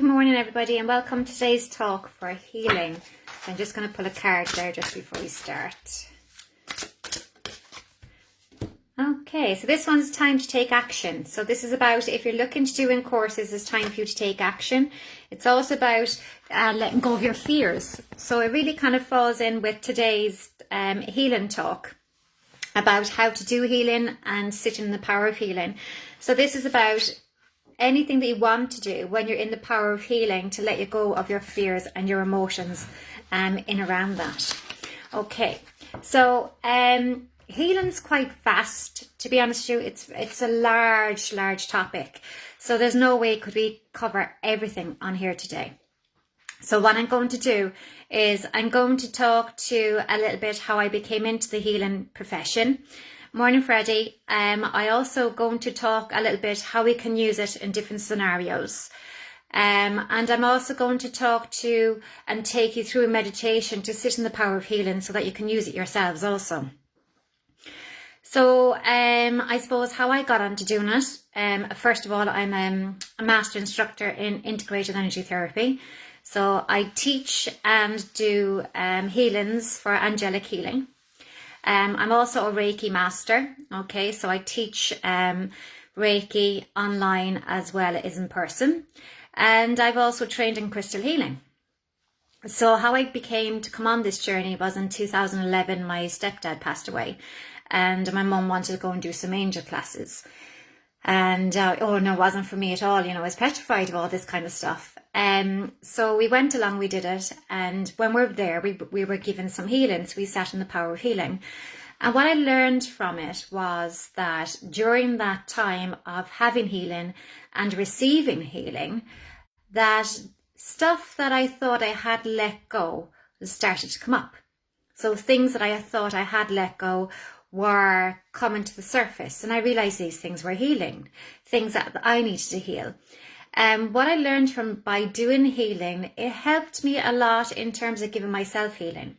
Good morning, everybody, and welcome to today's talk for healing. So I'm just going to pull a card there just before we start. Okay, so this one's time to take action. So this is about, if you're looking to do in courses, it's time for you to take action. It's also about letting go of your fears. So it really kind of falls in with today's healing talk about how to do healing and sit in the power of healing. So this is about anything that you want to do when you're in the power of healing, to let you go of your fears and your emotions in around that. Okay, so healing's quite vast, to be honest with you. It's a large topic, so there's no way could we cover everything on here today. So what I'm going to do is I'm going to talk to a little bit how I became into the healing profession. Morning, Freddie. I also going to talk a little bit how we can use it in different scenarios. And I'm also going to talk to and take you through a meditation to sit in the power of healing so that you can use it yourselves also. So I suppose how I got onto doing it. First of all, I'm a master instructor in integrated energy therapy. So I teach and do healings for angelic healing. I'm also a Reiki master, okay, so I teach Reiki online as well as in person, and I've also trained in crystal healing. So how I became to come on this journey was in 2011, my stepdad passed away, and my mum wanted to go and do some angel classes. And oh no, it wasn't for me at all. You know, I was petrified of all this kind of stuff. So we went along, we did it, and when we were there, we were given some healing. So we sat in the power of healing. And what I learned from it was that during that time of having healing and receiving healing, that stuff that I thought I had let go started to come up. So things that I thought I had let go were coming to the surface, and I realized these things were healing, things that I needed to heal. What I learned by doing healing, it helped me a lot in terms of giving myself healing.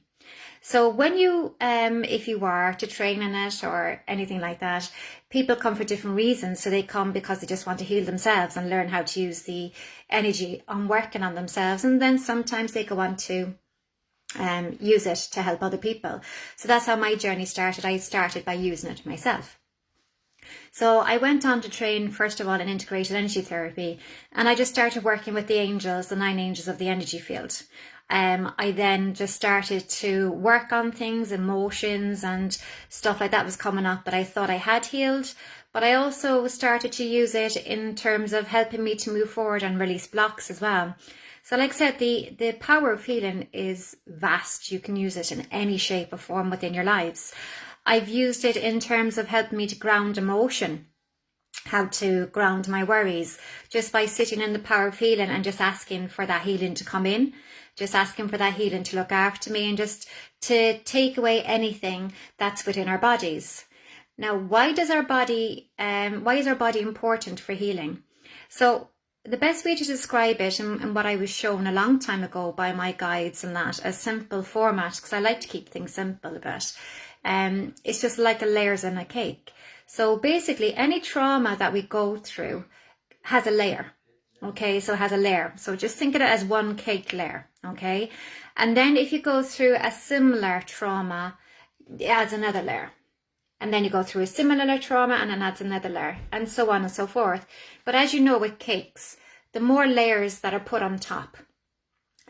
So when you, if you are to train in it or anything like that, people come for different reasons. So they come because they just want to heal themselves and learn how to use the energy on working on themselves, and then sometimes they go on to use it to help other people. So that's how my journey started. I started by using it myself. So I went on to train, first of all, in integrated energy therapy, and I just started working with the angels, the 9 angels of the energy field. I then just started to work on things, emotions and stuff like that was coming up that I thought I had healed, but I also started to use it in terms of helping me to move forward and release blocks as well. So like I said, the power of healing is vast. You can use it in any shape or form within your lives. I've used it in terms of helping me to ground emotion, how to ground my worries, just by sitting in the power of healing and just asking for that healing to come in, just asking for that healing to look after me and just to take away anything that's within our bodies. Now, why is our body important for healing? So the best way to describe it, and what I was shown a long time ago by my guides and that, a simple format, because I like to keep things simple a bit. It's just like the layers in a cake. So basically, any trauma that we go through has a layer. Okay, so it has a layer. So just think of it as one cake layer. Okay, and then if you go through a similar trauma, it adds another layer. And then you go through a similar trauma and then adds another layer, and so on and so forth. But as you know, with cakes, the more layers that are put on top,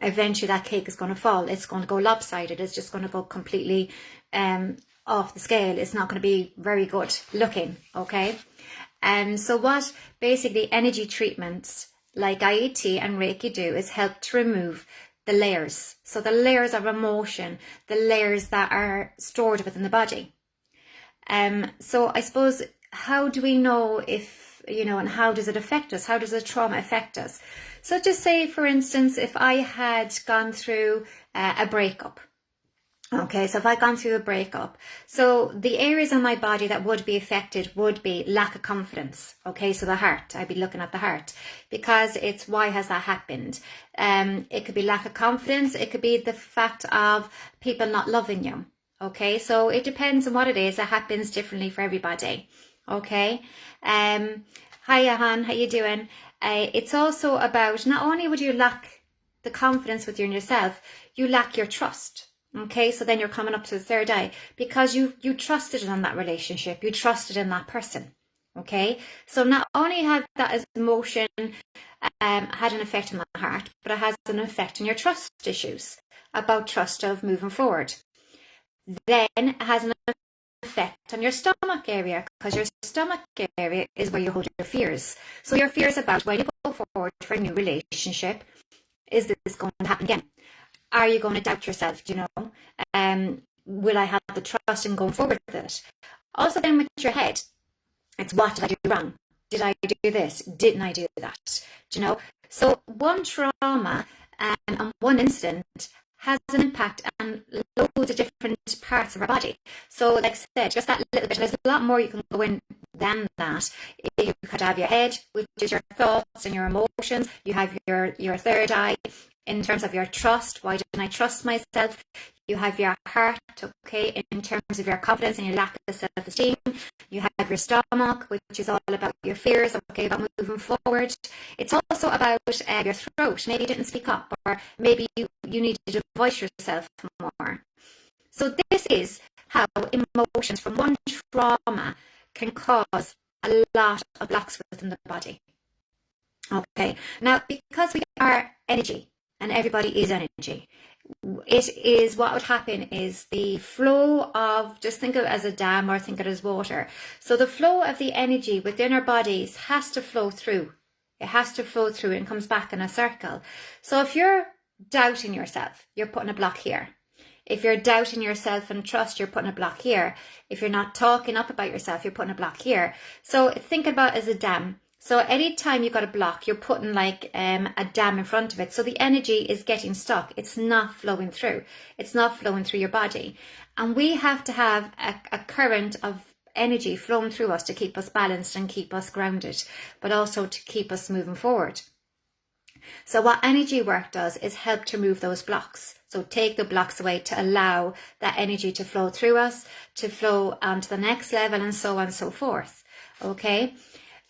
eventually that cake is going to fall. It's going to go lopsided. It's just going to go completely off the scale. It's not going to be very good looking, okay? And so what basically energy treatments like IET and Reiki do is help to remove the layers. So the layers of emotion, the layers that are stored within the body. So I suppose, how do we know if, you know, and how does it affect us? How does the trauma affect us? So just say, for instance, if I had gone through a breakup. Okay, so if I'd gone through a breakup, so the areas on my body that would be affected would be lack of confidence. Okay, so the heart, I'd be looking at the heart, because it's, why has that happened? It could be lack of confidence. It could be the fact of people not loving you. Okay, so it depends on what it is. It happens differently for everybody. Okay, hi Ahan, how you doing? It's also about, not only would you lack the confidence within yourself, you lack your trust. Okay, so then you're coming up to the third eye because you trusted in that relationship, you trusted in that person. Okay, so not only had that as emotion had an effect on the heart, but it has an effect on your trust issues about trust of moving forward. Then it has an effect on your stomach area, because your stomach area is where you hold your fears. So your fears about when you go forward for a new relationship, is this going to happen again? Are you going to doubt yourself? Will I have the trust in going forward with it? Also then with your head, it's what did I do wrong? Did I do this? Didn't I do that? So one trauma and one incident has an impact on loads of different parts of our body. So like I said, just that little bit, there's a lot more you can go in than that. You could have your head, which is your thoughts and your emotions. You have your third eye in terms of your trust. Why didn't I trust myself? You have your heart, okay, in terms of your confidence and your lack of self-esteem. You have your stomach, which is all about your fears, okay, about moving forward. It's also about your throat. Maybe you didn't speak up, or maybe you needed to voice yourself more. So this is how emotions from one trauma can cause a lot of blocks within the body. Okay, now because we are energy, and everybody is energy, it is, what would happen is the flow of, just think of it as a dam or think of it as water. So the flow of the energy within our bodies has to flow through. It has to flow through and comes back in a circle. So if you're doubting yourself, you're putting a block here. If you're doubting yourself and trust, you're putting a block here. If you're not talking up about yourself, you're putting a block here. So think about it as a dam. So anytime you've got a block, you're putting like a dam in front of it. So the energy is getting stuck. It's not flowing through. It's not flowing through your body. And we have to have a current of energy flowing through us to keep us balanced and keep us grounded, but also to keep us moving forward. So what energy work does is help to remove those blocks. So take the blocks away to allow that energy to flow through us, to flow on to the next level, and so on and so forth. Okay.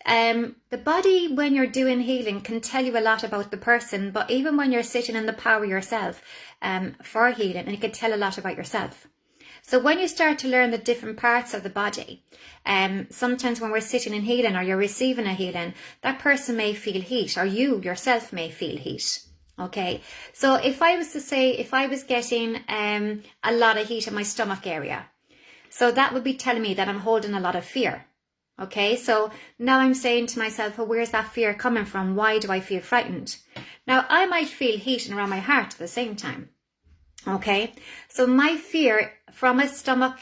The body, when you're doing healing, can tell you a lot about the person, but even when you're sitting in the power yourself for healing, and it can tell a lot about yourself. So when you start to learn the different parts of the body, sometimes when we're sitting in healing or you're receiving a healing, that person may feel heat, or you yourself may feel heat. Okay, so if I was to say, if I was getting a lot of heat in my stomach area, so that would be telling me that I'm holding a lot of fear. Okay, so now I'm saying to myself, well, where's that fear coming from? Why do I feel frightened? Now, I might feel heat around my heart at the same time. Okay, so my fear from my stomach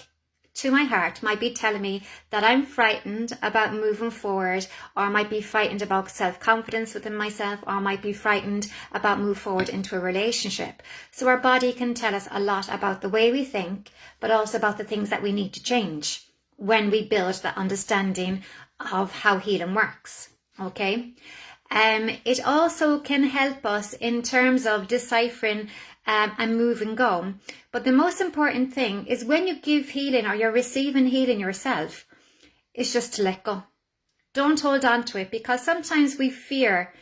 to my heart might be telling me that I'm frightened about moving forward, or I might be frightened about self-confidence within myself, or I might be frightened about moving forward into a relationship. So our body can tell us a lot about the way we think, but also about the things that we need to change when we build that understanding of how healing works. Okay, it also can help us in terms of deciphering and move and go. But the most important thing is when you give healing or you're receiving healing yourself, is just to let go. Don't hold on to it, because sometimes we fear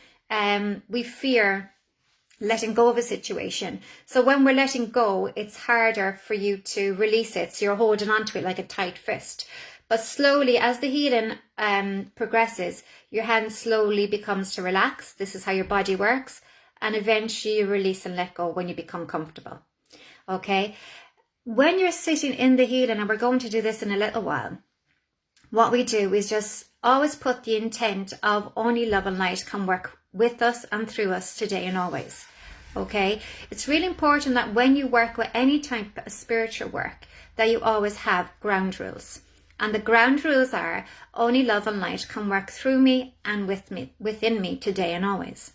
letting go of a situation. So when we're letting go, it's harder for you to release it. So you're holding on to it like a tight fist. But slowly, as the healing progresses, your hand slowly becomes to relax. This is how your body works. And eventually you release and let go when you become comfortable. Okay? When you're sitting in the healing, and we're going to do this in a little while, what we do is just always put the intent of only love and light can work with us and through us today and always. Okay? It's really important that when you work with any type of spiritual work, that you always have ground rules. And the ground rules are only love and light can work through me and within me today and always.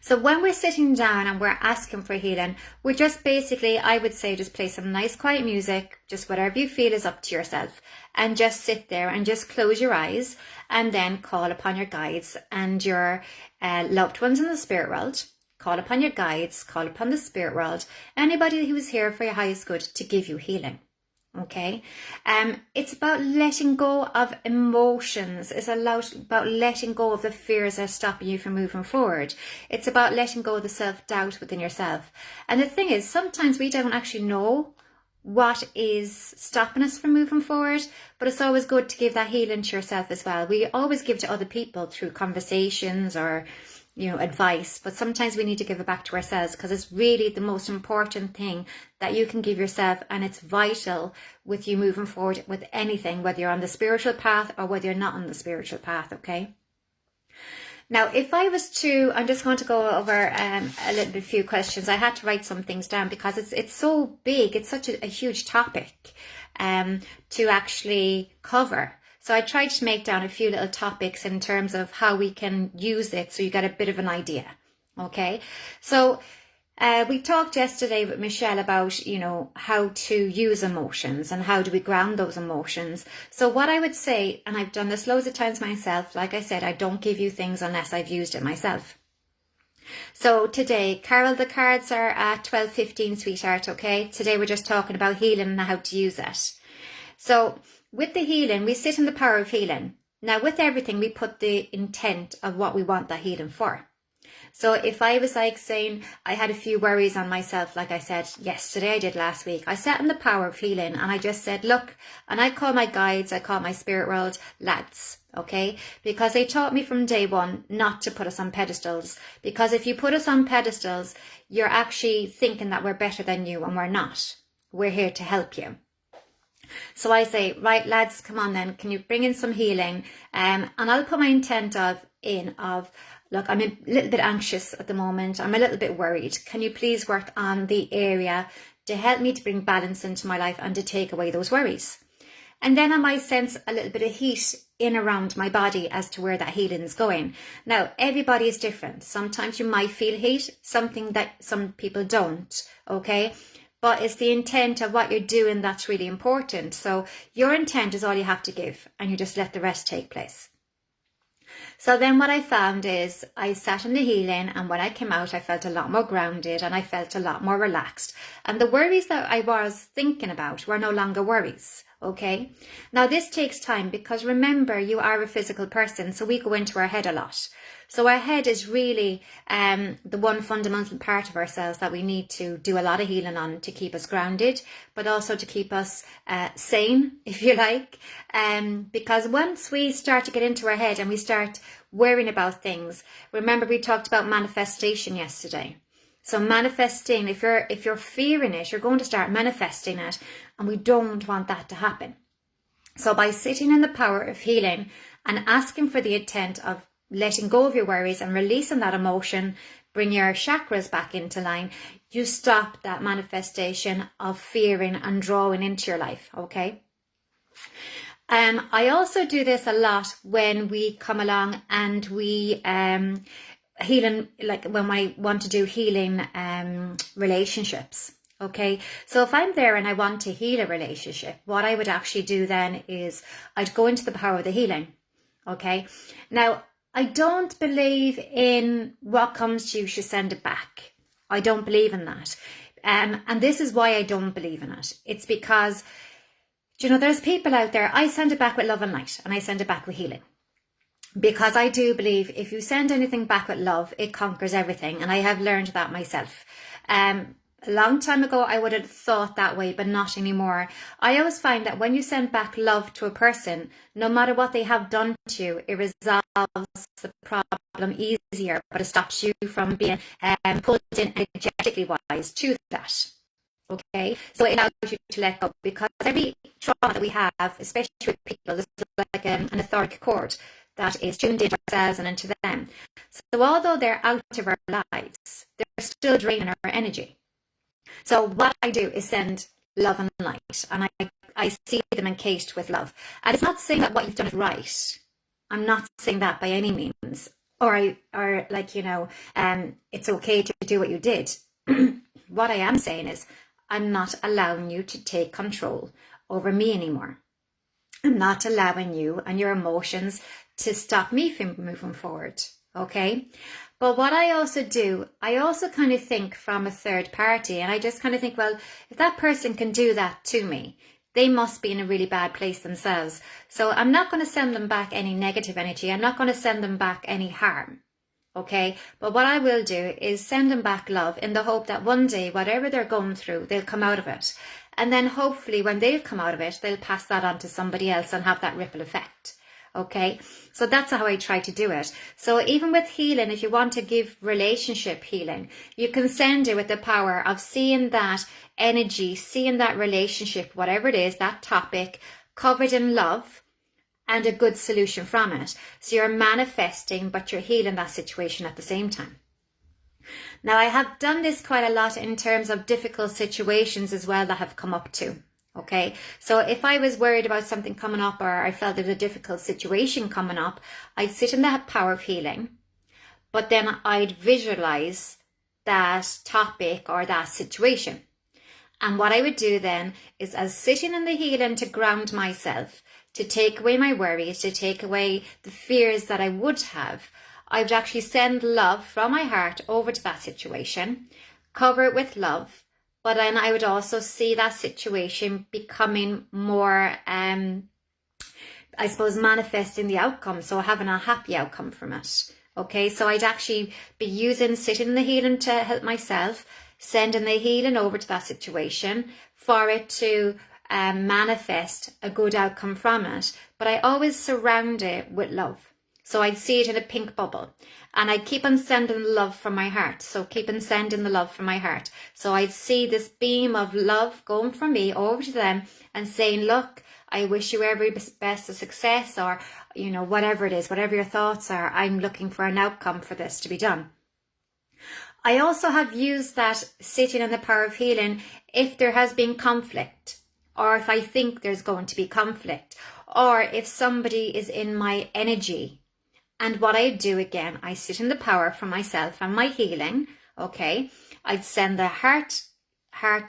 So when we're sitting down and we're asking for healing, we're just basically, I would say, just play some nice quiet music, just whatever you feel is up to yourself, and just sit there and just close your eyes and then call upon your guides and your loved ones in the spirit world. Call upon your guides, call upon the spirit world, anybody who is here for your highest good to give you healing. Okay, it's about letting go of emotions. It's about letting go of the fears that are stopping you from moving forward. It's about letting go of the self-doubt within yourself. And the thing is, sometimes we don't actually know what is stopping us from moving forward, but it's always good to give that healing to yourself as well. We always give to other people through conversations or advice, but sometimes we need to give it back to ourselves, because it's really the most important thing that you can give yourself, and it's vital with you moving forward with anything, whether you're on the spiritual path or whether you're not on the spiritual path. Okay, now if I was to, I'm just going to go over a few questions. I had to write some things down because it's so big, it's such a huge topic to actually cover. So I tried to make down a few little topics in terms of how we can use it, so you get a bit of an idea. Okay, so we talked yesterday with Michelle about, how to use emotions and how do we ground those emotions. So what I would say, and I've done this loads of times myself, like I said, I don't give you things unless I've used it myself. So today, Carol, the cards are at 12:15, sweetheart, okay? Today we're just talking about healing and how to use it. So with the healing, we sit in the power of healing. Now with everything, we put the intent of what we want that healing for. So if I was like saying I had a few worries on myself, like I said yesterday, I did last week, I sat in the power of healing and I just said, look, and I call my guides, I call my spirit world lads, okay? Because they taught me from day one not to put us on pedestals. Because if you put us on pedestals, you're actually thinking that we're better than you, and we're not. We're here to help you. So I say, right, lads, come on then, can you bring in some healing? And I'll put my intent of, look, I'm a little bit anxious at the moment. I'm a little bit worried. Can you please work on the area to help me to bring balance into my life and to take away those worries? And then I might sense a little bit of heat in around my body as to where that healing is going. Now, everybody is different. Sometimes you might feel heat, something that some people don't, okay? But it's the intent of what you're doing that's really important. So your intent is all you have to give, and you just let the rest take place. So then what I found is I sat in the healing, and when I came out, I felt a lot more grounded and I felt a lot more relaxed. And the worries that I was thinking about were no longer worries. Okay. Now this takes time, because remember, you are a physical person, so we go into our head a lot. So our head is really the one fundamental part of ourselves that we need to do a lot of healing on to keep us grounded, but also to keep us sane, if you like. Because once we start to get into our head and we start worrying about things, remember we talked about manifestation yesterday. So manifesting, if you're fearing it, you're going to start manifesting it, and we don't want that to happen. So by sitting in the power of healing and asking for the intent of letting go of your worries and releasing that emotion, bring your chakras back into line, you stop that manifestation of fearing and drawing into your life, okay? I also do this a lot when we come along and we healing, like when I want to do healing relationships. Okay, so if I'm there and I want to heal a relationship, what I would actually do then is I'd go into the power of the healing. Okay, now I don't believe in what comes to you should send it back. I don't believe in that. And this is why I don't believe in it. It's because, there's people out there, I send it back with love and light, and I send it back with healing. Because I do believe if you send anything back with love, it conquers everything. And I have learned that myself. A long time ago, I would have thought that way, but not anymore. I always find that when you send back love to a person, no matter what they have done to you, it resolves the problem easier, but it stops you from being pulled in energetically wise to that. Okay, so it allows you to let go, because every trauma that we have, especially with people, is like an etheric cord that is tuned into ourselves and into them. So although they're out of our lives, they're still draining our energy. So what I do is send love and light, and I see them encased with love. And it's not saying that what you've done is right. I'm not saying that by any means. Or it's okay to do what you did. What I am saying is I'm not allowing you to take control over me anymore. I'm not allowing you and your emotions to stop me from moving forward. Okay. But what I also do, I also kind of think from a third party, and I just kind of think, well, if that person can do that to me, they must be in a really bad place themselves. So I'm not going to send them back any negative energy. I'm not going to send them back any harm. Okay, but what I will do is send them back love in the hope that one day, whatever they're going through, they'll come out of it. And then hopefully when they'll come out of it, they'll pass that on to somebody else and have that ripple effect. Okay, so that's how I try to do it. So even with healing, if you want to give relationship healing, you can send it with the power of seeing that energy, seeing that relationship, whatever it is, that topic, covered in love and a good solution from it. So you're manifesting, but you're healing that situation at the same time. Now, I have done this quite a lot in terms of difficult situations as well that have come up too. Okay, so if I was worried about something coming up, or I felt there was a difficult situation coming up, I'd sit in that power of healing, but then I'd visualize that topic or that situation. And what I would do then is, as sitting in the healing to ground myself, to take away my worries, to take away the fears that I would have, I would actually send love from my heart over to that situation, cover it with love, but then I would also see that situation becoming more, I suppose, manifesting the outcome, so having a happy outcome from it. Okay, so I'd actually be sitting in the healing to help myself, sending the healing over to that situation for it to manifest a good outcome from it. But I always surround it with love. So I'd see it in a pink bubble, and I'd keep on sending love from my heart. So keep on sending the love from my heart. So I'd see this beam of love going from me over to them and saying, look, I wish you every best of success, or, you know, whatever it is, whatever your thoughts are, I'm looking for an outcome for this to be done. I also have used that sitting in the power of healing if there has been conflict, or if I think there's going to be conflict, or if somebody is in my energy. And what I do again, I sit in the power for myself and my healing. Okay, I'd send the heart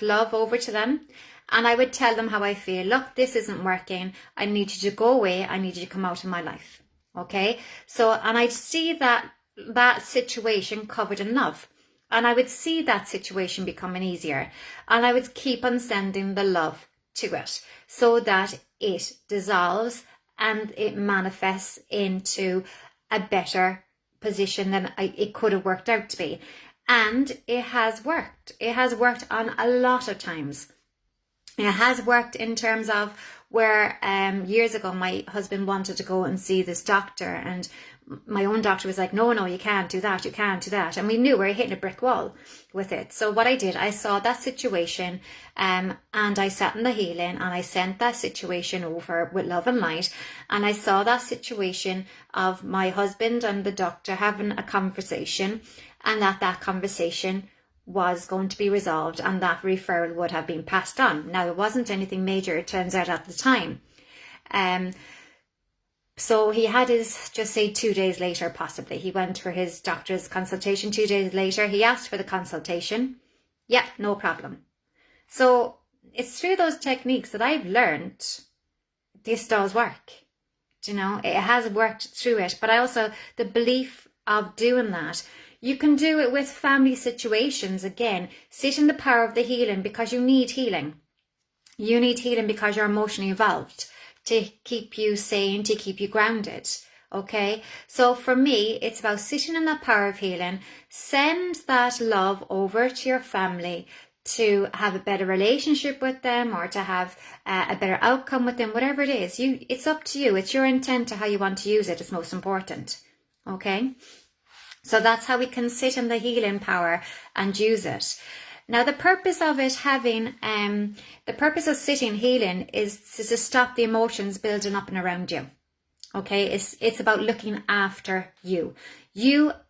love over to them, and I would tell them how I feel. Look, this isn't working. I need you to go away. I need you to come out of my life. Okay, so, and I'd see that situation covered in love, and I would see that situation becoming easier, and I would keep on sending the love to it so that it dissolves and it manifests into a better position than it could have worked out to be. And it has worked. It has worked on a lot of times. It has worked in terms of where years ago my husband wanted to go and see this doctor, and my own doctor was like, no, you can't do that, you can't do that. And we knew we were hitting a brick wall with it. So what I did, I saw that situation and I sat in the healing, and I sent that situation over with love and light. And I saw that situation of my husband and the doctor having a conversation, and that conversation was going to be resolved, and that referral would have been passed on. Now, it wasn't anything major, it turns out, at the time. So he had his, just say 2 days later, possibly, he went for his doctor's consultation. 2 days later, he asked for the consultation. Yep, no problem. So it's through those techniques that I've learned this does work. You know, it has worked through it. But I also, the belief of doing that, you can do it with family situations. Again, sit in the power of the healing, because you need healing. You need healing because you're emotionally involved, to keep you sane, to keep you grounded. Okay, so for me, it's about sitting in that power of healing. Send that love over to your family to have a better relationship with them, or to have a better outcome with them, whatever it is. It's up to you. It's your intent to how you want to use it. It's most important. Okay, so that's how we can sit in the healing power and use it. Now, the purpose of it having, the purpose of sitting healing is to stop the emotions building up and around you. Okay, it's about looking after you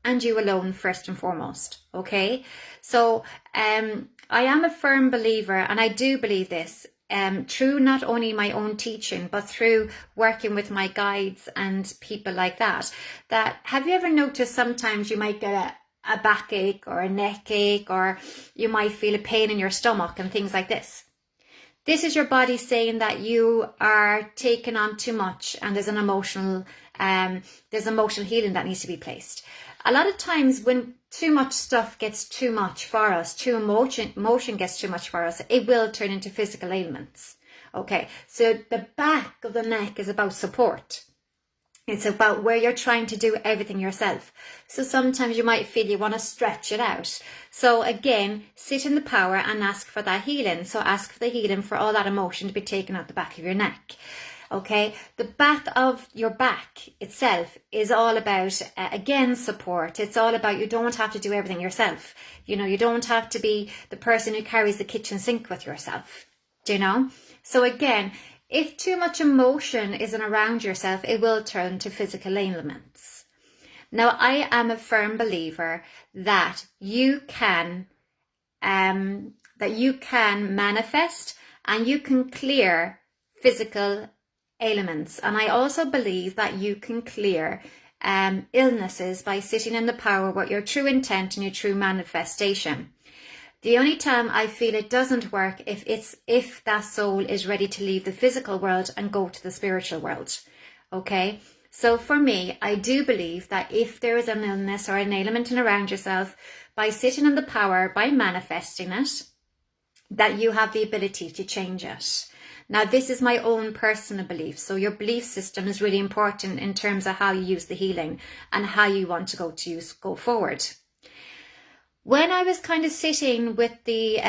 and you alone, first and foremost. Okay, so I am a firm believer, and I do believe this, through not only my own teaching, but through working with my guides and people like that, have you ever noticed sometimes you might get a backache or a neck ache, or you might feel a pain in your stomach and things like this? This is your body saying that you are taking on too much, and there's emotional healing that needs to be placed. A lot of times when too much stuff gets too much for us, emotion gets too much for us, it will turn into physical ailments. Okay, so the back of the neck is about support. It's about where you're trying to do everything yourself. So sometimes you might feel you want to stretch it out. So again, sit in the power and ask for that healing. So ask for the healing for all that emotion to be taken out the back of your neck. Okay, the back of your back itself is all about, again, support. It's all about you don't have to do everything yourself. You know, you don't have to be the person who carries the kitchen sink with yourself. Do you know? So again, if too much emotion isn't around yourself, it will turn to physical ailments. Now, I am a firm believer that you can manifest and you can clear physical ailments. And I also believe that you can clear illnesses by sitting in the power with your true intent and your true manifestation. The only time I feel it doesn't work if that soul is ready to leave the physical world and go to the spiritual world. Okay, so for me, I do believe that if there is an illness or an ailment around yourself, by sitting in the power, by manifesting it, that you have the ability to change it. Now, this is my own personal belief. So your belief system is really important in terms of how you use the healing and how you want to go forward. When I was kind of sitting with the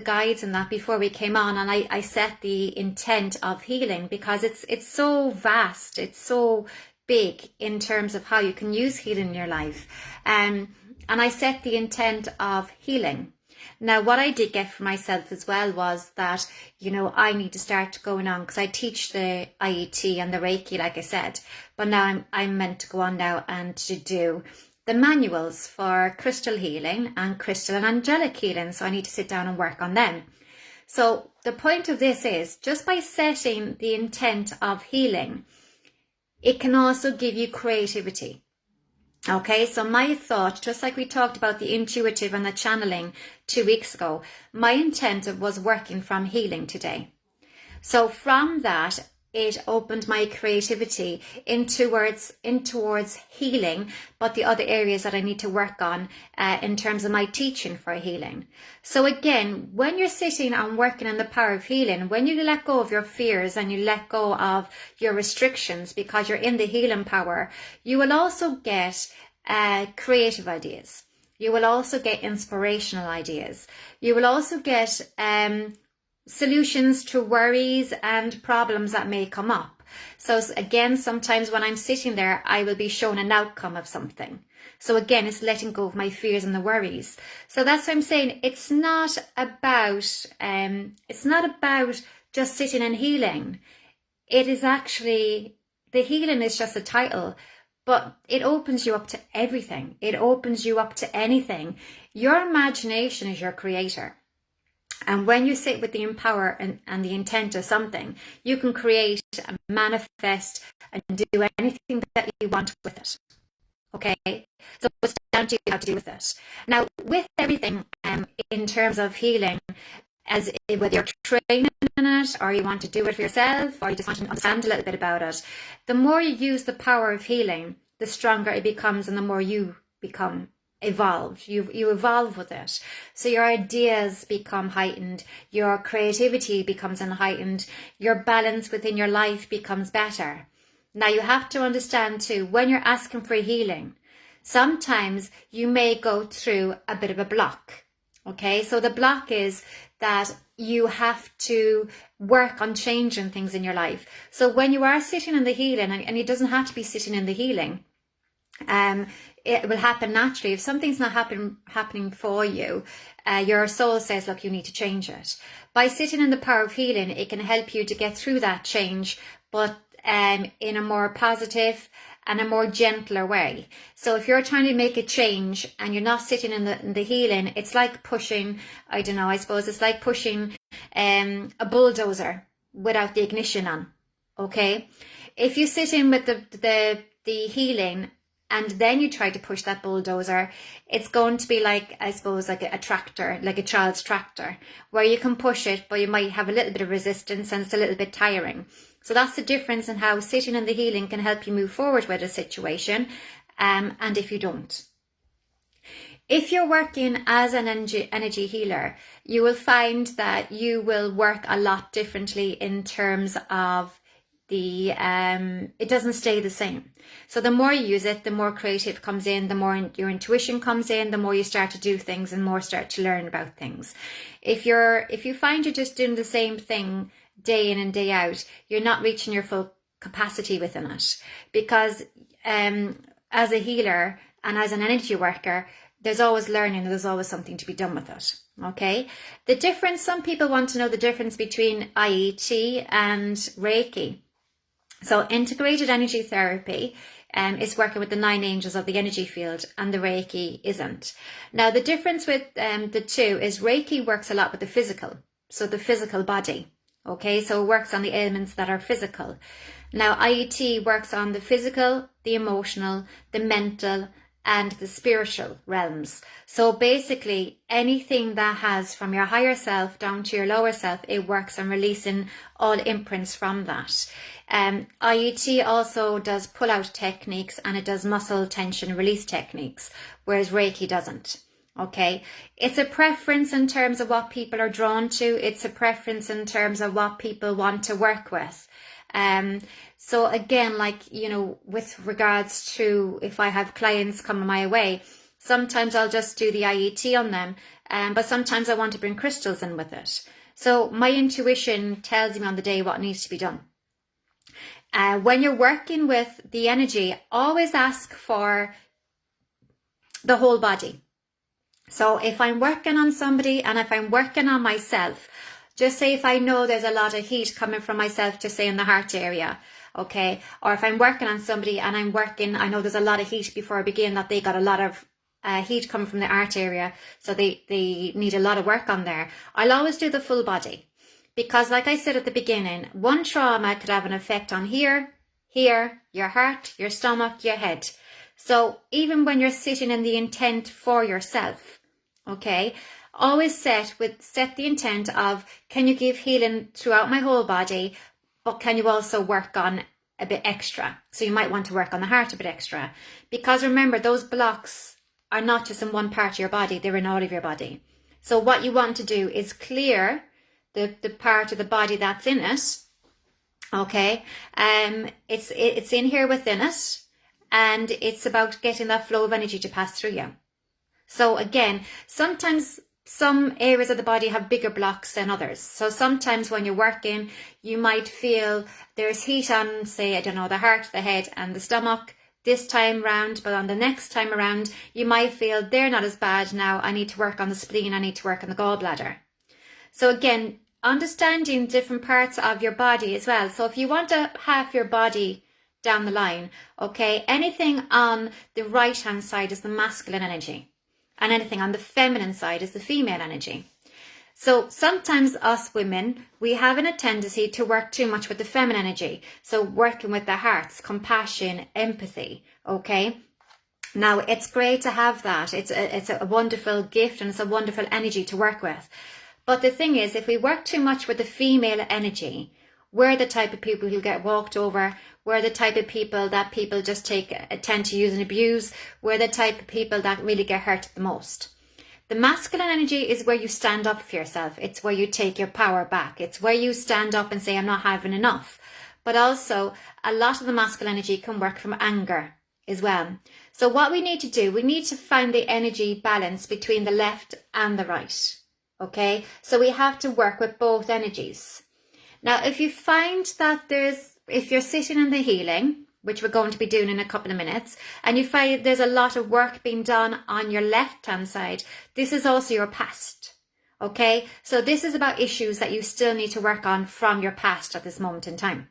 guides and that before we came on, and I set the intent of healing, because it's so vast, it's so big in terms of how you can use healing in your life. And I set the intent of healing. Now, what I did get for myself as well was that, you know, I need to start going on, because I teach the IET and the Reiki, like I said, but now I'm meant to go on now and to do the manuals for crystal healing and crystal and angelic healing. So I need to sit down and work on them. So the point of this is, just by setting the intent of healing, it can also give you creativity. Okay, so my thought, just like we talked about the intuitive and the channeling 2 weeks ago, my intent was working from healing today. So from that, it opened my creativity in towards healing, but the other areas that I need to work on in terms of my teaching for healing. So again, when you're sitting and working on the power of healing, when you let go of your fears and you let go of your restrictions because you're in the healing power, you will also get creative ideas. You will also get inspirational ideas. You will also get solutions to worries and problems that may come up. So again, sometimes when I'm sitting there, I will be shown an outcome of something. So again, it's letting go of my fears and the worries. So that's what I'm saying. It's not about just sitting and healing. It is actually, the healing is just a title, but it opens you up to everything. It opens you up to anything. Your imagination is your creator. And when you sit with the empower and the intent of something, you can create and manifest and do anything that you want with it. Okay? So it's down to you how to do with it. Now, with everything in terms of healing, as whether you're training in it or you want to do it for yourself or you just want to understand a little bit about it, the more you use the power of healing, the stronger it becomes and the more you become evolved. You evolve with it. So your ideas become heightened, your creativity becomes heightened, your balance within your life becomes better. Now you have to understand too, when you're asking for healing, sometimes you may go through a bit of a block. Okay, so the block is that you have to work on changing things in your life. So when you are sitting in the healing, and it doesn't have to be sitting in the healing, it will happen naturally. If something's not happening for you, your soul says, look, you need to change it. By sitting in the power of healing, it can help you to get through that change, but in a more positive and a more gentler way. So if you're trying to make a change and you're not sitting in the healing, it's like pushing, I don't know, I suppose it's like pushing a bulldozer without the ignition on. Okay? If you sit in with the healing and then you try to push that bulldozer, it's going to be like, I suppose, like a tractor, like a child's tractor, where you can push it, but you might have a little bit of resistance and it's a little bit tiring. So that's the difference in how sitting in the healing can help you move forward with a situation, and if you don't. If you're working as an energy healer, you will find that you will work a lot differently in terms of it doesn't stay the same. So the more you use it, the more creative comes in, the more your intuition comes in, the more you start to do things and more start to learn about things. If you find you're just doing the same thing day in and day out, you're not reaching your full capacity within it. Because as a healer and as an energy worker, there's always learning, there's always something to be done with it. Okay, the difference, some people want to know the difference between IET and Reiki. So integrated energy therapy is working with the 9 angels of the energy field, and the Reiki isn't. Now the difference with the two is Reiki works a lot with the physical, so the physical body. Okay, so it works on the elements that are physical. Now IET works on the physical, the emotional, the mental, and the spiritual realms. So basically anything that has from your higher self down to your lower self, it works on releasing all imprints from that. IET also does pull-out techniques, and it does muscle tension release techniques, whereas Reiki doesn't. Okay, it's a preference in terms of what people are drawn to. It's a preference in terms of what people want to work with. So again, like, you know, with regards to if I have clients coming my way, sometimes I'll just do the IET on them, but sometimes I want to bring crystals in with it. So my intuition tells me on the day what needs to be done. When you're working with the energy, always ask for the whole body. So if I'm working on somebody and if I'm working on myself, just say if I know there's a lot of heat coming from myself, just say in the heart area, okay? Or if I'm working on somebody and I know there's a lot of heat before I begin, that they got a lot of heat coming from the heart area, so they need a lot of work on there. I'll always do the full body, because like I said at the beginning, one trauma could have an effect on here, your heart, your stomach, your head. So even when you're sitting in the intent for yourself, okay, always set the intent of, can you give healing throughout my whole body, but can you also work on a bit extra? So you might want to work on the heart a bit extra, because remember, those blocks are not just in one part of your body, they're in all of your body. So what you want to do is clear the part of the body that's in it, okay? It's in here within it, and it's about getting that flow of energy to pass through you. So again, sometimes some areas of the body have bigger blocks than others. So sometimes when you're working, you might feel there's heat on, say, I don't know, the heart, the head and the stomach this time round, but on the next time around, you might feel they're not as bad now. I need to work on the spleen, I need to work on the gallbladder. So again, understanding different parts of your body as well. So if you want to have your body down the line, okay, anything on the right hand side is the masculine energy, and anything on the feminine side is the female energy. So sometimes us women, we have a tendency to work too much with the feminine energy. So working with the hearts, compassion, empathy, okay? Now, it's great to have that. It's a wonderful gift, and it's a wonderful energy to work with. But the thing is, if we work too much with the female energy, we're the type of people who get walked over. We're the type of people that people just tend to use and abuse. We're the type of people that really get hurt the most. The masculine energy is where you stand up for yourself. It's where you take your power back. It's where you stand up and say, I'm not having enough. But also, a lot of the masculine energy can work from anger as well. So what we need to do, we need to find the energy balance between the left and the right. Okay? So we have to work with both energies. Now, if you find that if you're sitting in the healing, which we're going to be doing in a couple of minutes, and you find there's a lot of work being done on your left-hand side, this is also your past, okay? So this is about issues that you still need to work on from your past at this moment in time.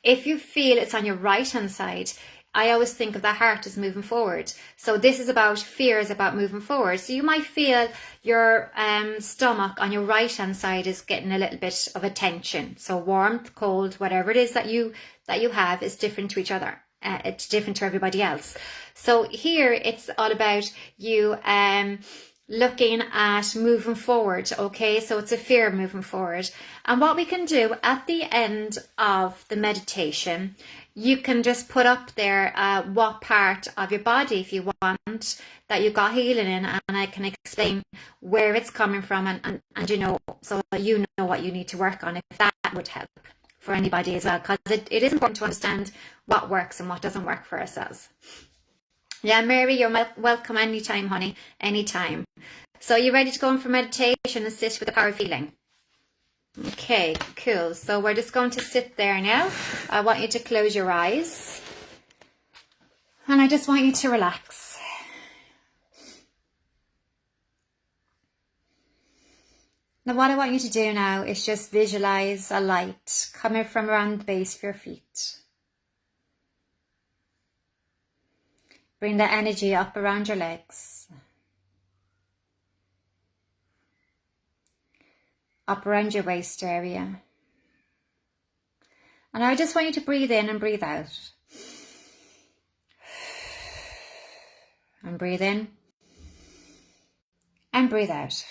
If you feel it's on your right-hand side, I always think of the heart as moving forward. So this is about fear, is about moving forward. So you might feel your stomach on your right hand side is getting a little bit of a tension. So warmth, cold, whatever it is that you have is different to each other. It's different to everybody else. So here it's all about you looking at moving forward, okay? So it's a fear moving forward. And what we can do at the end of the meditation, you can just put up there what part of your body, if you want, that you got healing in, and I can explain where it's coming from, and you know, so you know what you need to work on, if that would help for anybody as well, because it is important to understand what works and what doesn't work for ourselves. Yeah, Mary, you're welcome anytime, honey, anytime. So you ready to go in for meditation and sit with the power of healing? Okay, cool. So we're just going to sit there now. I want you to close your eyes. And I just want you to relax. Now what I want you to do now is just visualize a light coming from around the base of your feet. Bring that energy up around your legs. Up around your waist area. And I just want you to breathe in and breathe out. And breathe in. And breathe out.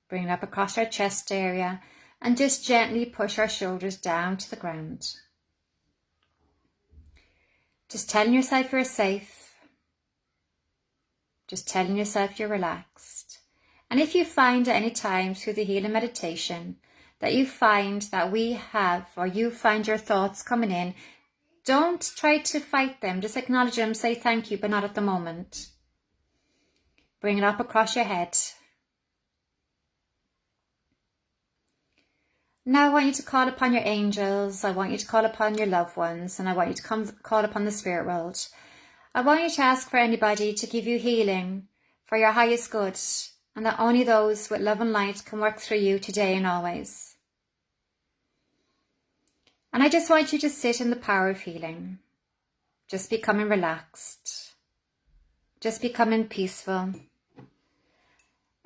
Bring it up across our chest area. And just gently push our shoulders down to the ground. Just telling yourself you're safe. Just telling yourself you're relaxed. And if you find at any time through the healing meditation that you find that we have, or you find your thoughts coming in, don't try to fight them. Just acknowledge them, say thank you, but not at the moment. Bring it up across your head. Now I want you to call upon your angels. I want you to call upon your loved ones, and I want you to call upon the spirit world. I want you to ask for anybody to give you healing for your highest good, and that only those with love and light can work through you today and always. And I just want you to sit in the power of healing, just becoming relaxed, just becoming peaceful.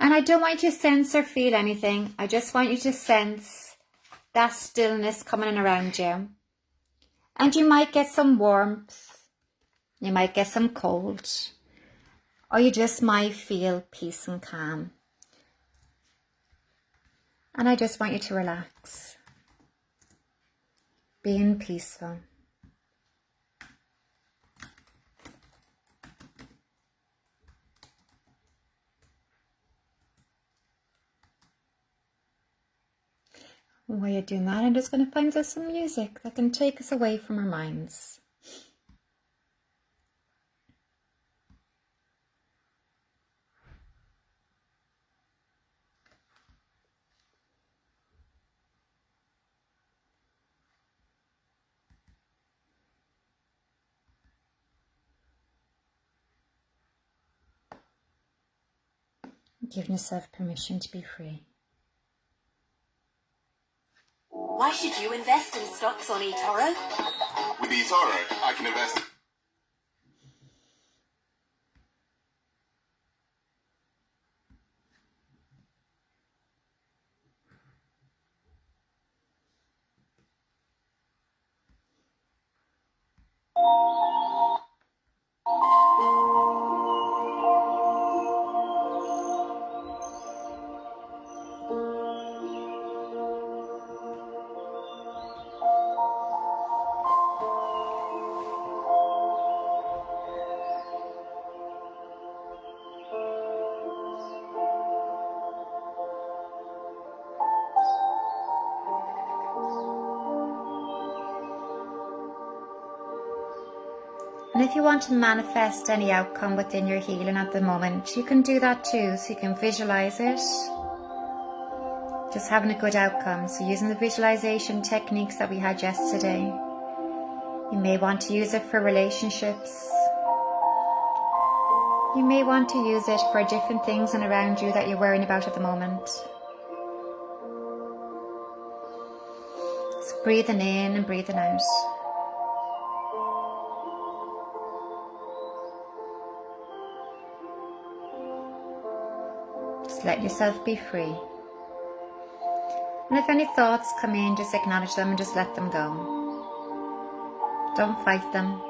And I don't want you to sense or feel anything. I just want you to sense that stillness coming in around you. And you might get some warmth. You might get some cold, or you just might feel peace and calm. And I just want you to relax, being peaceful. While you're doing that, I'm just going to find us some music that can take us away from our minds. Giving yourself permission to be free. Why should you invest in stocks on eToro? With eToro, I can invest. And if you want to manifest any outcome within your healing at the moment, you can do that too. So you can visualize it, just having a good outcome. So using the visualization techniques that we had yesterday. You may want to use it for relationships. You may want to use it for different things and around you that you're worrying about at the moment. So breathing in and breathing out. Just let yourself be free. And if any thoughts come in, just acknowledge them and just let them go. Don't fight them.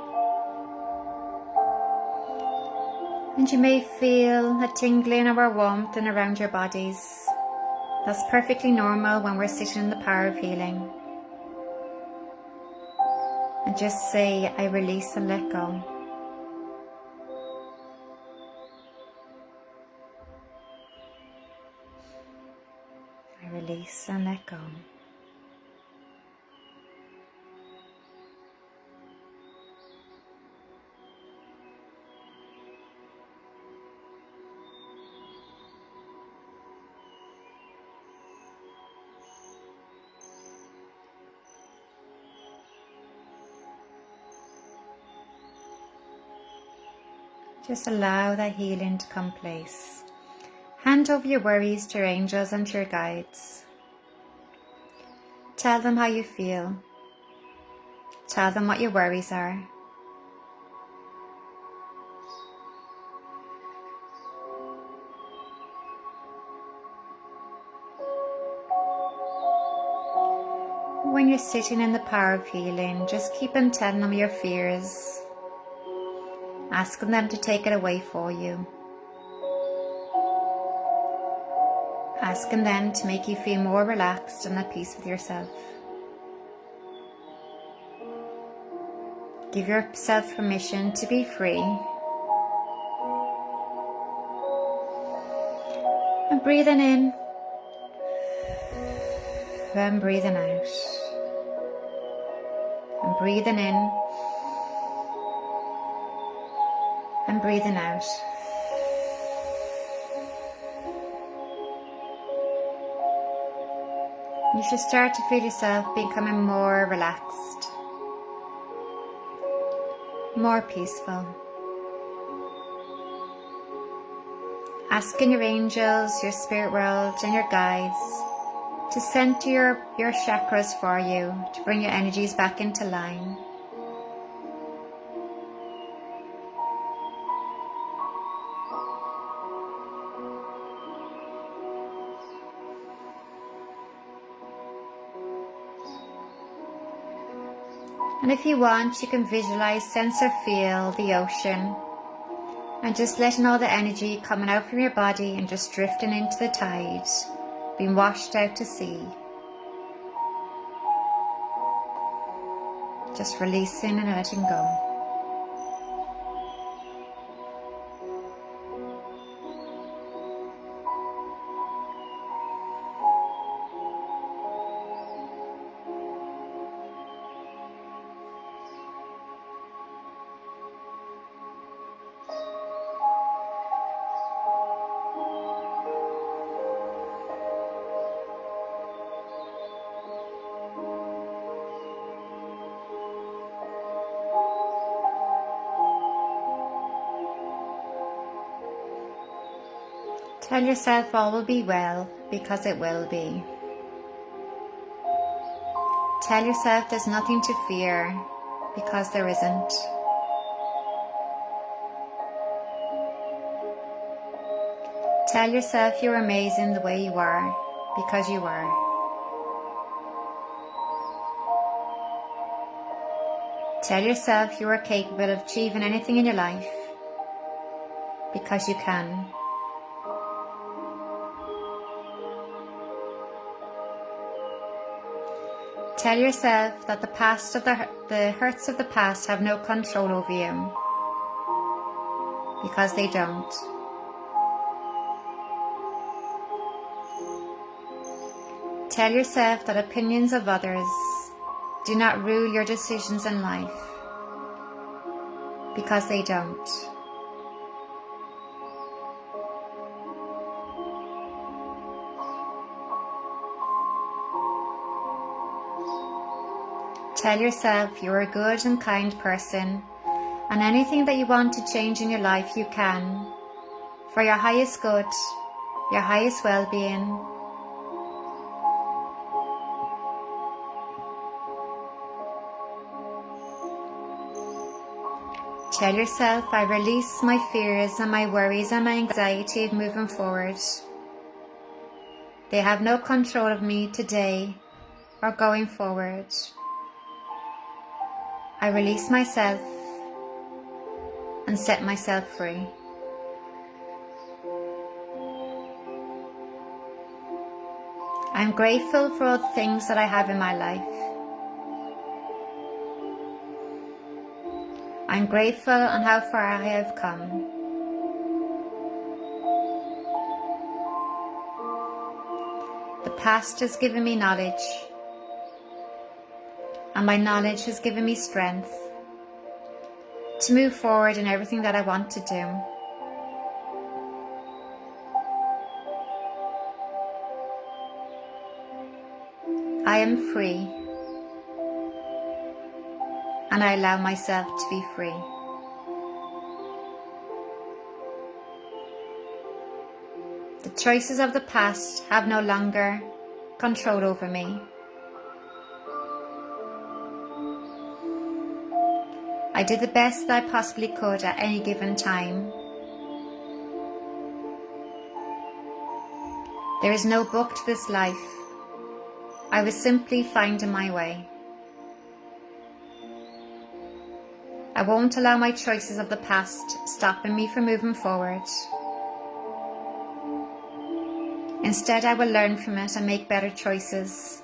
And you may feel a tingling or a warmth in around your bodies. That's perfectly normal when we're sitting in the power of healing. And just say, I release and let go. I release and let go. Just allow that healing to come place. Hand over your worries to your angels and to your guides. Tell them how you feel. Tell them what your worries are. When you're sitting in the power of healing, just keep on telling them your fears, asking them to take it away for you, asking them to make you feel more relaxed and at peace with yourself. Give yourself permission to be free. And breathing in and breathing out. And breathing in and breathing out. You should start to feel yourself becoming more relaxed, more peaceful. Asking your angels, your spirit world and your guides to center your chakras for you, to bring your energies back into line. And if you want, you can visualize, sense or feel the ocean and just letting all the energy coming out from your body and just drifting into the tide, being washed out to sea. Just releasing and letting go. Tell yourself all will be well, because it will be. Tell yourself there's nothing to fear, because there isn't. Tell yourself you're amazing the way you are, because you are. Tell yourself you are capable of achieving anything in your life, because you can. Tell yourself that the hurts of the past have no control over you, because they don't. Tell yourself that opinions of others do not rule your decisions in life, because they don't. Tell yourself you're a good and kind person, and anything that you want to change in your life you can, for your highest good, your highest well-being. Tell yourself, I release my fears and my worries and my anxiety of moving forward. They have no control of me today or going forward. I release myself and set myself free. I'm grateful for all the things that I have in my life. I'm grateful on how far I have come. The past has given me knowledge, and my knowledge has given me strength to move forward in everything that I want to do. I am free, and I allow myself to be free. The choices of the past have no longer control over me. I did the best that I possibly could at any given time. There is no book to this life. I was simply finding my way. I won't allow my choices of the past stopping me from moving forward. Instead, I will learn from it and make better choices.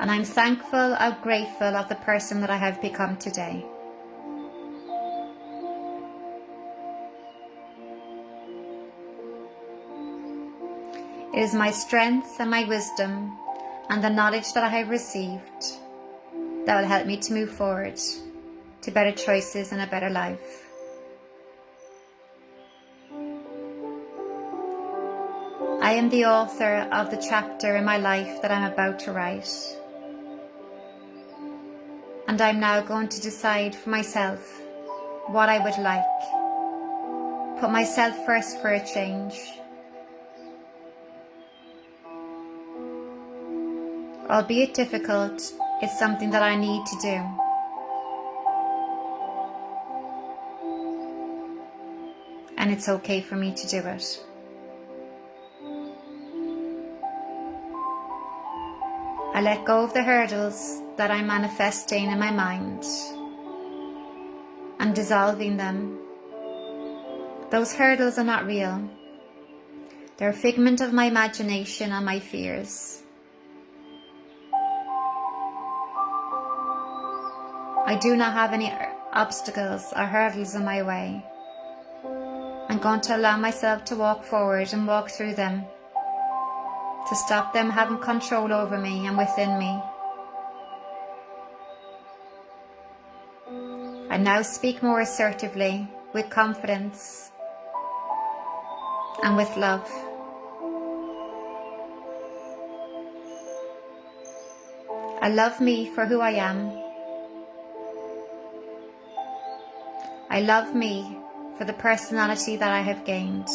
And I'm thankful and grateful of the person that I have become today. It is my strength and my wisdom and the knowledge that I have received that will help me to move forward to better choices and a better life. I am the author of the chapter in my life that I'm about to write. And I'm now going to decide for myself what I would like. Put myself first for a change. Albeit difficult, it's something that I need to do. And it's okay for me to do it. I let go of the hurdles that I'm manifesting in my mind and dissolving them. Those hurdles are not real. They're a figment of my imagination and my fears. I do not have any obstacles or hurdles in my way. I'm going to allow myself to walk forward and walk through them, to stop them having control over me and within me. I now speak more assertively, with confidence and with love. I love me for who I am. I love me for the personality that I have gained.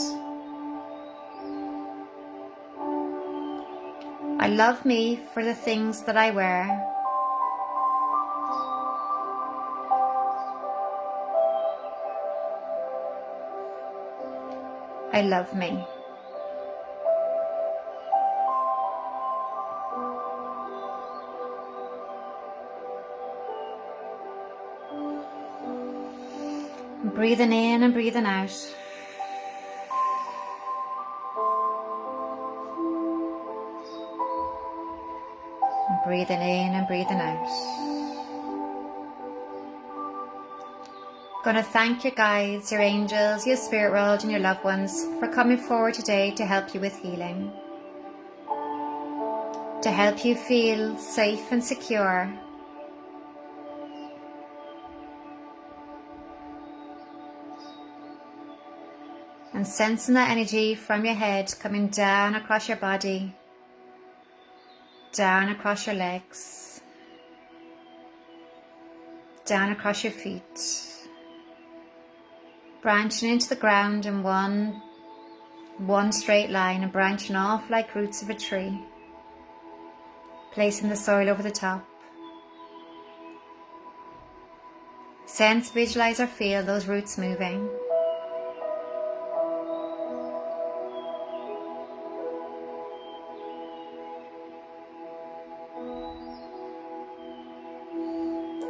I love me for the things that I wear. I love me. Breathing in and breathing out. Breathing in and breathing out. Going to thank your guides, your angels, your spirit world and your loved ones for coming forward today to help you with healing. To help you feel safe and secure. And sensing that energy from your head coming down across your body, down across your legs, down across your feet, branching into the ground in one straight line and branching off like roots of a tree, placing the soil over the top. Sense, visualize or feel those roots moving.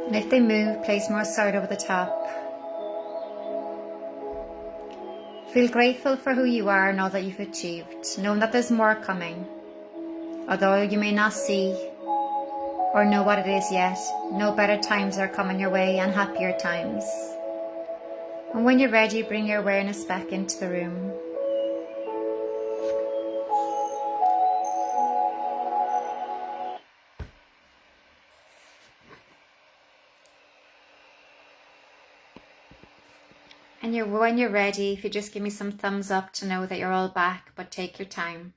And if they move, place more soil over the top. Feel grateful for who you are and all that you've achieved, knowing that there's more coming. Although you may not see or know what it is yet, know better times are coming your way and happier times. And when you're ready, bring your awareness back into the room. And when you're ready, if you just give me some thumbs up to know that you're all back, but take your time.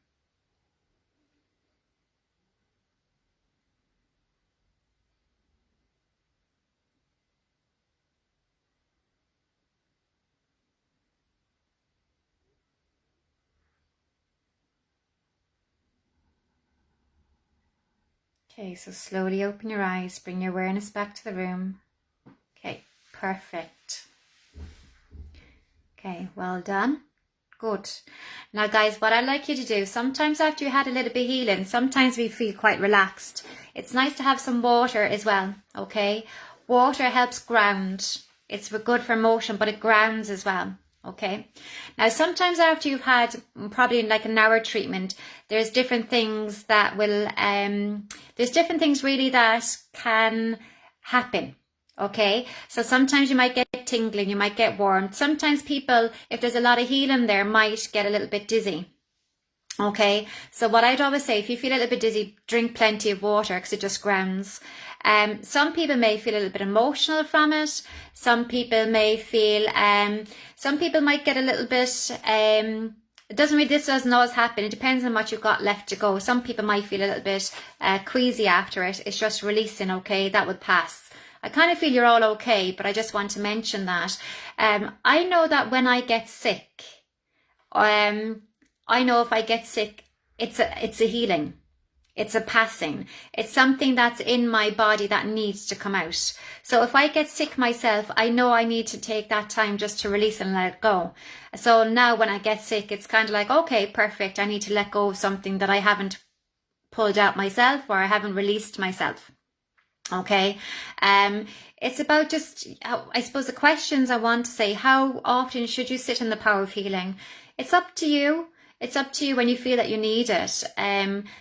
Okay, so slowly open your eyes, bring your awareness back to the room. Okay, perfect. Okay, well done. Good. Now guys, what I'd like you to do, sometimes after you had a little bit of healing, sometimes we feel quite relaxed. It's nice to have some water as well, okay? Water helps ground. It's good for motion, but it grounds as well. Okay, now sometimes after you've had probably like an hour treatment, there's different things that will, there's different things really that can happen. Okay, so sometimes you might get tingling, you might get warm. Sometimes people, if there's a lot of healing there, might get a little bit dizzy. Okay, so what I'd always say, if you feel a little bit dizzy, drink plenty of water because it just grounds. Some people may feel a little bit emotional from it. Some people may feel, some people might get a little bit, this doesn't always happen. It depends on what you've got left to go. Some people might feel a little bit queasy after it. It's just releasing, okay, that would pass. I kind of feel you're all okay, but I just want to mention that. I know that when I get sick, I know if I get sick, it's a healing. It's a passing. It's something that's in my body that needs to come out. So if I get sick myself, I know I need to take that time just to release and let it go. So now when I get sick, it's kind of like, okay, perfect. I need to let go of something that I haven't pulled out myself or I haven't released myself. Okay. It's about just, I suppose the questions I want to say, how often should you sit in the power of healing? It's up to you. It's up to you when you feel that you need it.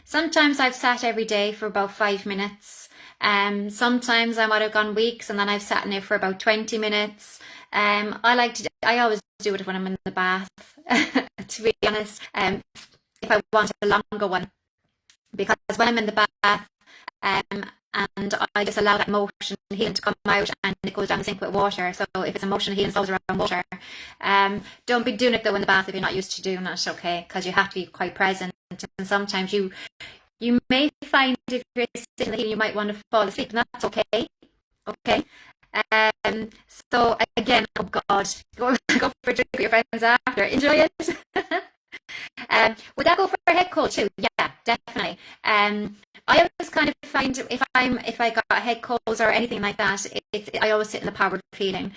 Sometimes I've sat every day for about 5 minutes. Sometimes I might have gone weeks and then I've sat in it for about 20 minutes. I always do it when I'm in the bath, to be honest. If I want a longer one, because when I'm in the bath, and I just allow that emotion healing to come out and it goes down the sink with water. So if it's emotional healing, it's always around water. Don't be doing it though in the bath if you're not used to doing it, okay? Because you have to be quite present. And sometimes you may find if you're sitting in the healing, you might want to fall asleep, and that's okay. Okay. So again, oh God, go for a drink with your friends after. Enjoy it. Would that go for a head cold too? Yeah, definitely. I always kind of find if I got head colds or anything like that, I always sit in the power of healing.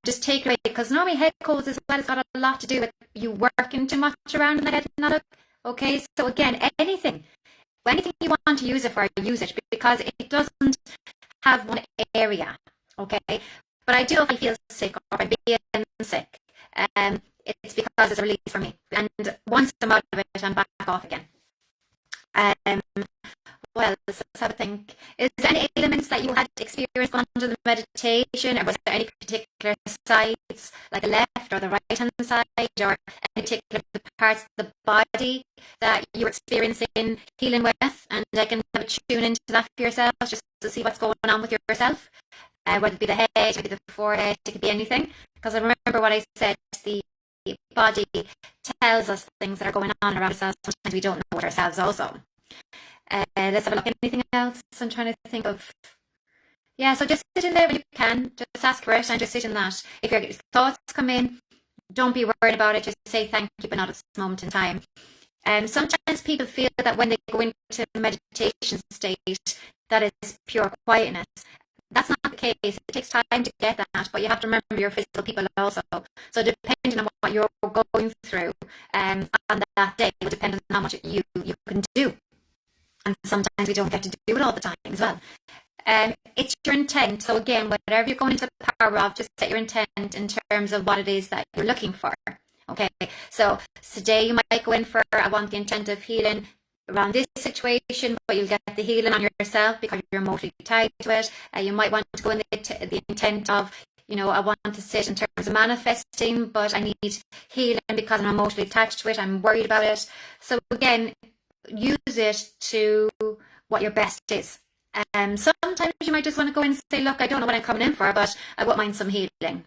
Just take it away, because normally head colds as well has got a lot to do with you working too much around in the head. Not okay. So again, anything you want to use it for, use it, because it doesn't have one area. Okay, but I do if I feel sick or if I'm being sick. It's because it's a release for me, and once I'm out of it, I'm back off again. Well, let's have a think. Is there any elements that you had experienced under the meditation, or was there any particular sides, like the left or the right hand side, or any particular parts of the body that you were experiencing healing with? And I can have a tune into that for yourself, just to see what's going on with yourself. Whether it be the head, it could be the forehead, it could be anything. Because I remember what I said, the body tells us things that are going on around us. Sometimes we don't know it ourselves also. Let's have a look. Anything else? I'm trying to think of. Yeah, so just sit in there when you can. Just ask for it and just sit in that. If your thoughts come in, don't be worried about it. Just say thank you, but not at this moment in time. Sometimes people feel that when they go into meditation state, that is pure quietness. That's not the case. It takes time to get that, but you have to remember you're physical people also. So depending on what you're going through on that day, will depend on how much you can do. And sometimes we don't get to do it all the time as well. It's your intent. So again, whatever you're going into the power of, just set your intent in terms of what it is that you're looking for. Okay, so today you might go in for, I want the intent of healing around this situation, but you'll get the healing on yourself because you're emotionally tied to it. You might want to go in the intent of, I want to sit in terms of manifesting, but I need healing because I'm emotionally attached to it. I'm worried about it. So again, use it to what your best is. Sometimes you might just want to go in and say, look, I don't know what I'm coming in for, but I won't mind some healing.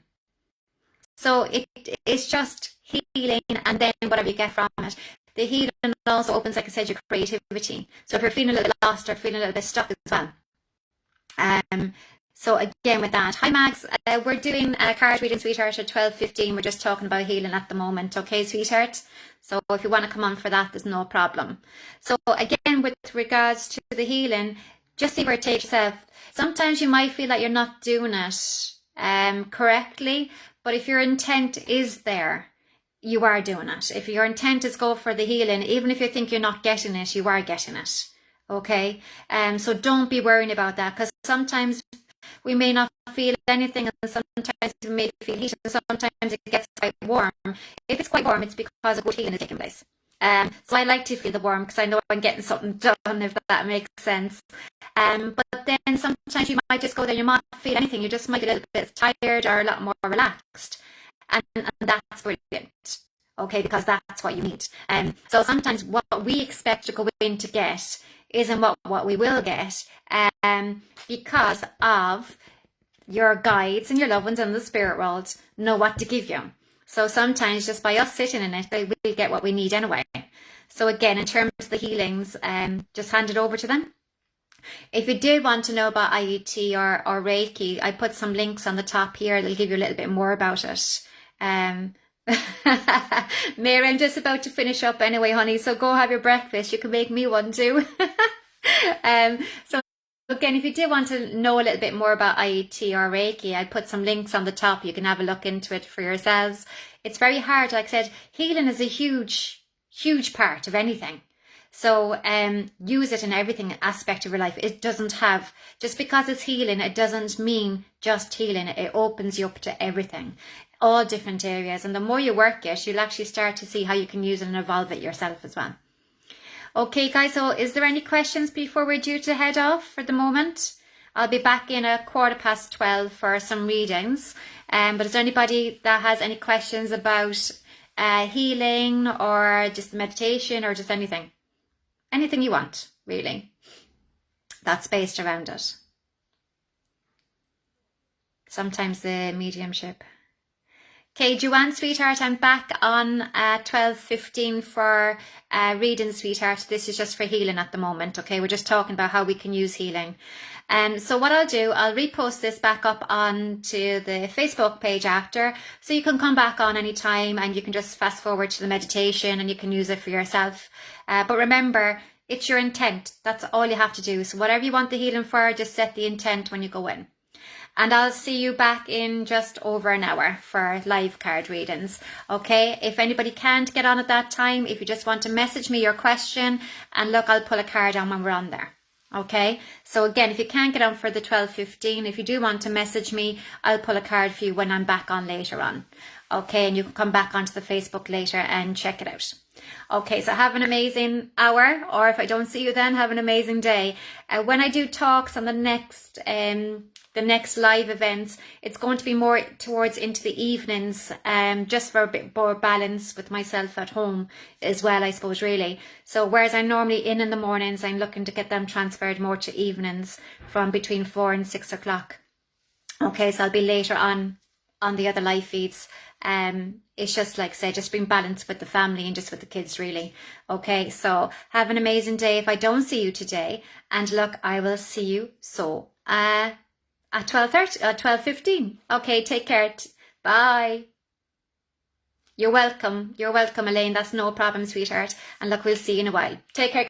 So it's just healing, and then whatever you get from it. The healing also opens, like I said, your creativity. So if you're feeling a little lost or feeling a little bit stuck as well. So again with that, hi Max, we're doing a card reading, sweetheart, at 12:15. We're just talking about healing at the moment, okay, sweetheart? So if you want to come on for that, there's no problem. So again, with regards to the healing, just see where it takes yourself. Sometimes you might feel that you're not doing it correctly, but if your intent is there, you are doing it. If your intent is go for the healing, even if you think you're not getting it, you are getting it. Okay, so don't be worrying about that, because sometimes we may not feel anything, and sometimes we may feel heat, and sometimes it gets quite warm. If it's quite warm, it's because a good healing is taking place. So I like to feel the warm because I know I'm getting something done, if that makes sense. But then sometimes you might just go there, you might not feel anything, you just might be a little bit tired or a lot more relaxed, and that's brilliant. Okay, because that's what you need. So sometimes what we expect to go in to get isn't what we will get, because of your guides and your loved ones in the spirit world know what to give you. So sometimes just by us sitting in it, we get what we need anyway. So again, in terms of the healings, just hand it over to them. If you did want to know about IET or Reiki, I put some links on the top here that'll give you a little bit more about it. Mary, I'm just about to finish up anyway, honey, so go have your breakfast. You can make me one too. So again, if you do want to know a little bit more about IET or Reiki, I put some links on the top. You can have a look into it for yourselves. It's very hard. Like I said, healing is a huge part of anything. So use it in everything aspect of your life. It doesn't have, just because it's healing, it doesn't mean just healing. It opens you up to everything, all different areas. And the more you work it, you'll actually start to see how you can use it and evolve it yourself as well. Okay, guys, so is there any questions before we're due to head off for the moment? I'll be back in 12:15 for some readings. But is there anybody that has any questions about healing or just meditation or just anything? Anything you want, really, that's based around it. Sometimes the mediumship. Okay, Joanne, sweetheart, I'm back on 12:15 for reading, sweetheart. This is just for healing at the moment, okay? We're just talking about how we can use healing. So what I'll do, I'll repost this back up onto the Facebook page after, so you can come back on anytime and you can just fast forward to the meditation and you can use it for yourself. But remember, it's your intent. That's all you have to do. So whatever you want the healing for, just set the intent when you go in. And I'll see you back in just over an hour for live card readings. Okay, if anybody can't get on at that time, if you just want to message me your question, and look, I'll pull a card on when we're on there. Okay, so again, if you can't get on for the 12:15, if you do want to message me, I'll pull a card for you when I'm back on later on. Okay, and you can come back onto the Facebook later and check it out. Okay, so have an amazing hour, or if I don't see you then, have an amazing day. When I do talks on the next live events, it's going to be more towards into the evenings, just for a bit more balance with myself at home as well, I suppose, really. So whereas I'm normally in the mornings, I'm looking to get them transferred more to evenings from between 4 and 6 o'clock. Okay, so I'll be later on the other live feeds. It's just like I say, just being balanced with the family and just with the kids, really. Okay, so have an amazing day if I don't see you today, and look, I will see you at 12:15. Okay, take care. Bye. You're welcome, Elaine. That's no problem, sweetheart. And look, we'll see you in a while. Take care.